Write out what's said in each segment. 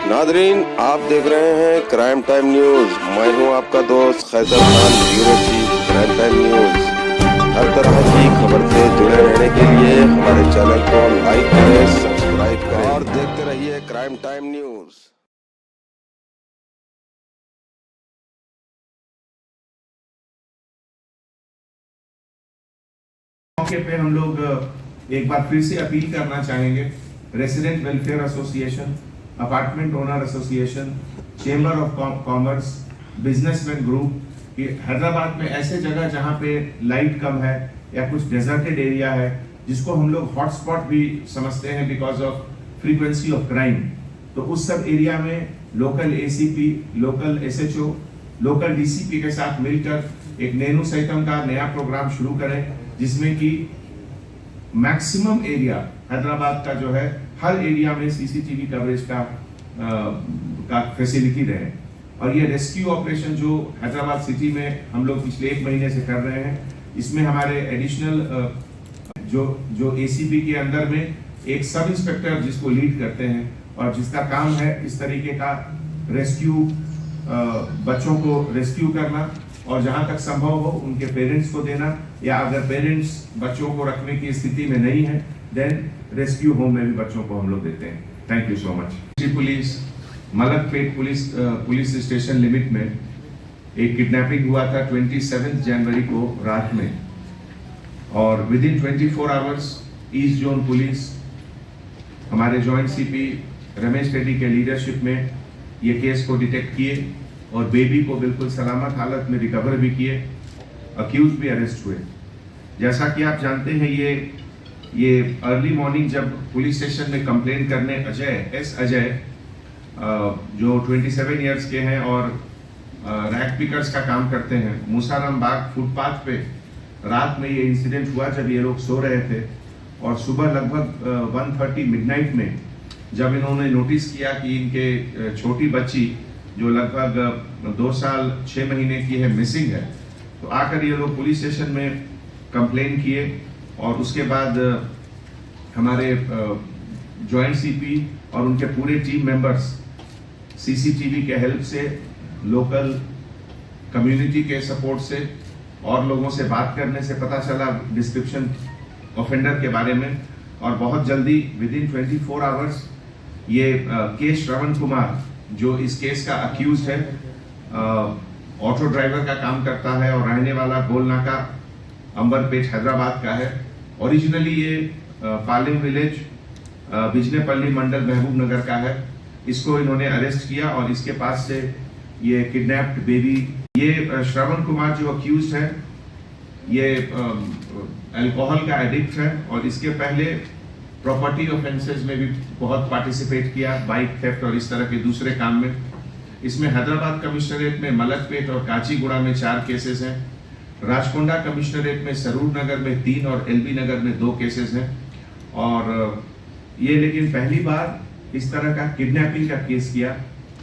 Nadreen, आप देख रहे हैं क्राइम टाइम न्यूज। मैं हूं आपका दोस्त Khaiser Khan, bureau chief crime time news. हर तरह की खबर से जुड़े रहने के लिए हमारे चैनल को लाइक करें, सब्सक्राइब करें और देखते रहिए क्राइम टाइम न्यूज। मौके पे हम लोग एक बार फिर से अपील करना चाहेंगे resident welfare association, apartment owner association, chamber of commerce, businessman group कि हैदराबाद में ऐसे जगह जहां पे लाइट कम है या कुछ डेजर्टेड एरिया है जिसको हम लोग हॉटस्पॉट भी समझते हैं because of frequency of crime, तो उस सब एरिया में local ACP, local SHO, local DCP के साथ मिलकर एक नैनो सैतम का नया प्रोग्राम शुरू करें जिसमें कि मैक्सिमम एरिया हैदराबाद का जो है हर एरिया में सीसीटीवी कवरेज का फैसिलिटी रहे। और ये रेस्क्यू ऑपरेशन जो हैदराबाद सिटी में हम लोग पिछले 1 महीने से कर रहे हैं, इसमें हमारे एडिशनल जो एसीपी के अंदर में एक सब इंस्पेक्टर जिसको लीड करते हैं और जिसका काम है इस तरीके का रेस्क्यू, बच्चों को रेस्क्यू करना और जहां तक संभव हो उनके पेरेंट्स को देना, या अगर पेरेंट्स बच्चों को रखने की स्थिति में नहीं है देन रेस्क्यू होम में भी बच्चों को हम लोग देते हैं। Thank you so much. Police Malakpet police station limit में एक किडनैपिंग हुआ था 27 जनवरी को रात में, और with in 24 hours east zone police हमारे जॉइंट सीपी रमेश रेड्डी के लीडरशिप में ये केस को डिटेक्ट किए और बेबी को बिल्कुल सलामत हालत में रिकवर भी किए, अक्यूज भी अरेस्ट हुए। जैसा कि आप जानते हैं ये अर्ली मॉर्निंग जब पुलिस स्टेशन में कंप्लेन करने अजय जो 27 इयर्स के हैं और रैक पिकर्स का काम करते हैं, मूसाराम बाग फुटपाथ पे रात में ये इंसिडेंट हुआ जब ये लोग सो रहे थे, और सुबह लगभग 1:30 मिडनाइट में जब इन्होंने नोटिस किया कि इनके छोटी बच्ची जो लगभग 2 साल 6 महीने की है मिसिंग है, तो आकर ये लोग पुलिस स्टेशन में कंप्लेन किए। और उसके बाद हमारे जॉइंट सीपी और उनके पूरे टीम मेंबर्स सीसीटीवी के हेल्प से, लोकल कम्युनिटी के सपोर्ट से और लोगों से बात करने से पता चला डिस्क्रिप्शन ऑफेंडर के बारे में, और बहुत जल्दी विद इन 24 आवर्स ये के श्रवण कुमार जो इस केस का अक्यूज है, ऑटो ड्राइवर का काम करता है और रहने वाला गोलनाका अंबरपेट हैदराबाद का है। ओरिजिनली ये पालिम विलेज बिजनेपल्ली मंडल महबूब नगर का है। इसको इन्होंने अरेस्ट किया और इसके पास से ये किडनैप्ड बेबी, ये श्रवण कुमार जो अक्यूज है ये अल्कोहल का एडिक्ट है और इसके पहले प्रॉपर्टी ऑफेंसेस में भी बहुत पार्टिसिपेट किया, बाइक थेफ्ट और इस तरह के दूसरे काम में। इसमें हैदराबाद कमिश्नरेट में मलकपेट और काचीगुड़ा में 4 केसेस हैं, राजकोंडा कमिश्नरेट में सरूर नगर में 3 और एलबी नगर में 2 केसेस हैं। और ये लेकिन पहली बार इस तरह का किडनैपिंग का केस किया।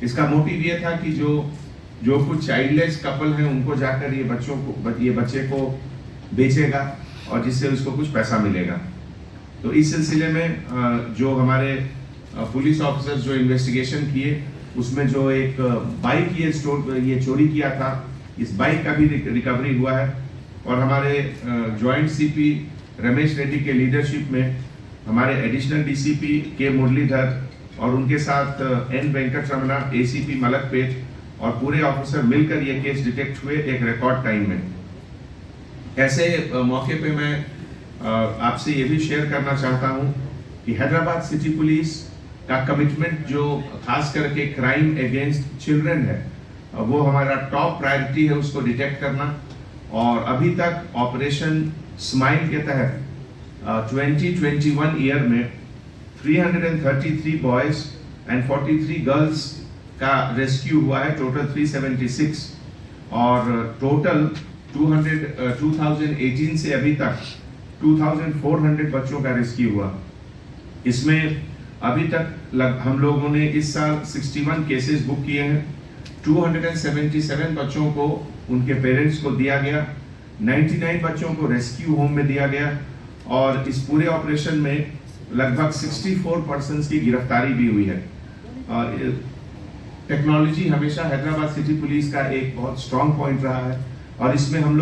इसका मोटिव ये था कि जो कुछ चाइल्डलेस कपल हैं उनको जाकर ये बच्चे को बेचेगा और जिससे उसको कुछ पैसा मिलेगा। तो इस सिलसिले में जो हमारे पुलिस ऑफिसर्स जो इन्वेस्टिगेशन किए उसमें जो एक बाइक ये चोरी किया था, इस बाइक का भी रिकवरी हुआ है। और हमारे जॉइंट सीपी रमेश रेड्डी के लीडरशिप में हमारे एडिशनल डीसीपी के मुरलीधर और उनके साथ एन वेंकटरमणा एसीपी मलकपेट और पूरे ऑफिसर मिलकर ये केस डिटेक्ट हुए एक रिकॉर्ड टाइम में। ऐसे मौके पे मैं आपसे ये भी शेयर करना चाहता हूँ कि हैदराबाद सिटी पुलिस का कमिटमेंट जो खास करके क्राइम अगेंस्ट चिल्ड्रन है वो हमारा टॉप प्रायोरिटी है, उसको डिटेक्ट करना। और अभी तक ऑपरेशन स्माइल के तहत 2021 ईयर में 333 बॉयज एंड 43 गर्ल्स का रेस्क्यू हुआ है, टोटल 376। और टोटल 2018 से अभी तक 2400 बच्चों का रेस्क्यू हुआ। इसमें अभी तक हम लोगों ने इस साल 61 केसेस बुक किए हैं। 277 बच्चों को उनके पेरेंट्स को दिया गया, 99 बच्चों को रेस्क्यू होम में दिया गया, और इस पूरे ऑपरेशन में लगभग 64 पर्सन्स की गिरफ्तारी भी हुई है। टेक्नोलॉजी हमेशा हैदराबाद सिटी पुलिस का एक बहुत स्ट्रांग पॉइंट रहा है और इसमें हम लोग